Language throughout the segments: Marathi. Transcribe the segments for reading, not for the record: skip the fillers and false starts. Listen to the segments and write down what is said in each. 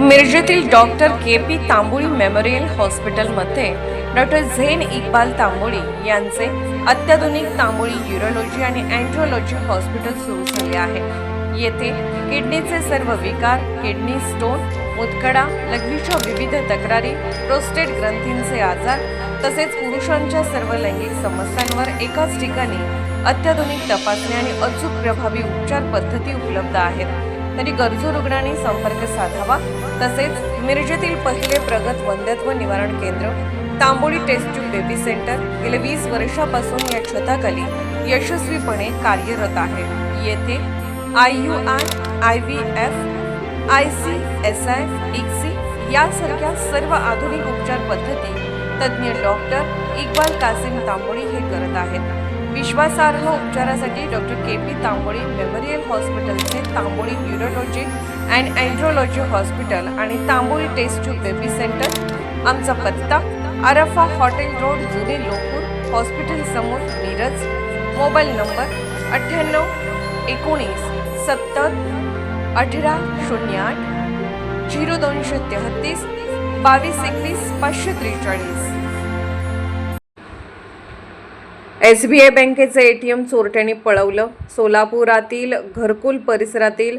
मिरजेतील डॉक्टर के.पी. तांबोळी मेमोरियल हॉस्पिटलमध्ये डॉक्टर झेन इक्बाल तांबोळी यांचे अत्याधुनिक तांबोळी यूरोलॉजी आणि अँड्रोलॉजी हॉस्पिटल सुरू झाले आहे। येथे किडनीचे सर्व विकार, किडनी स्टोन, मुतखडा, लघवीच्या विविध तक्रारी, प्रोस्टेट ग्रंथींचे आजार तसेच पुरुषांच्या सर्व लैंगिक समस्यांवर एकाच ठिकाणी अत्याधुनिक तपासणी आणि अचूक प्रभावी उपचार पद्धती उपलब्ध आहेत। तरी गरजू रुग्णांनी संपर्क साधावा। तसेच मिरजेतील पहिले प्रगत वंध्यत्व निवारण केंद्र Tamboli test tube baby centre गेल्या 20 वर्षापासून या छताखाली यशस्वीपणे कार्यरत आहे। येथे IUI, IVF, ICSI, ICSI यासारख्या सर्व आधुनिक उपचार पद्धती तज्ञ डॉक्टर इक्बाल कासिम तांबोळी हे करत आहेत। विश्वासार्ह उपचारासाठी डॉक्टर के.पी. तांबोळी मेमोरियल हॉस्पिटलचे Tamboli urology and andrology hospital आणि Tamboli test tube baby centre. आमचा पत्ता आरफा हॉटेल रोड, जुने लोकपूर, हॉस्पिटल समोर, मिरज। Mobile number 98 19 70 18 08 0233 22 21 543। SBI बँकेचे ATM चोरट्यांनी पळवलं। सोलापुरातील घरकुल परिसरातील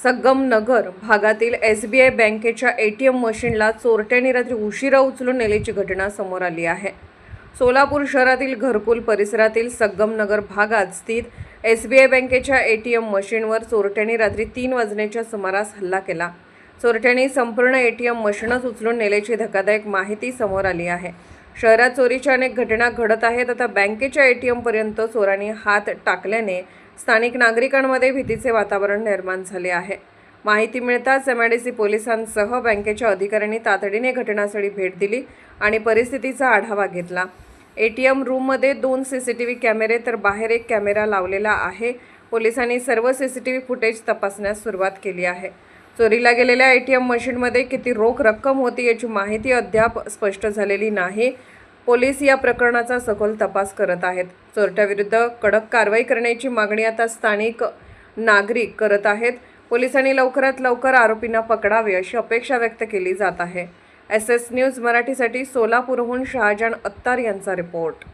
संगमनगर भागातील SBI बँकेच्या ATM मशीनला चोरट्यांनी रात्री उशिरा उचलून नेल्याची घटना समोर आली आहे। सोलापूर शहरातील घरकुल परिसरातील संगमनगर भागात स्थित SBI बँकेच्या ATM मशीनवर चोरट्यांनी रात्री 3 वाजण्याच्या सुमारास हल्ला केला। चोरट्यांनी संपूर्ण ATM मशीनच उचलून नेल्याची धक्कादायक माहिती समोर आली आहे। शहरात चोरीच्या अनेक घटना घडत आहेत। आता बँकेच्या ATM पर्यंत चोरांनी हात टाकल्याने स्थानिक नागरिकांमध्ये भीतीचे वातावरण निर्माण झाले आहे। माहिती मिळताच MIDC पोलिसांसह बँकेच्या अधिकाऱ्यांनी तातडीने घटनास्थळी भेट दिली आणि परिस्थितीचा आढावा घेतला। ATM रूममध्ये 2 CCTV कॅमेरे तर बाहेर एक कॅमेरा लावलेला आहे। पोलिसांनी सर्व CCTV फुटेज तपासण्यास सुरुवात केली आहे। चोरीला गेलेल्या ATM मशीनमध्ये किती रोख रक्कम होती याची माहिती अद्याप स्पष्ट झालेली नाही। पोलीस या प्रकरणाचा सखोल तपास करत आहेत। चोरट्याविरुद्ध कडक कारवाई करण्याची मागणी आता स्थानिक नागरिक करत आहेत। पोलिसांनी लवकरात लवकर आरोपींना पकडावे अशी अपेक्षा व्यक्त केली जात आहे। SS न्यूज मराठीसाठी सोलापूरहून शहाजान अत्तार यांचा रिपोर्ट।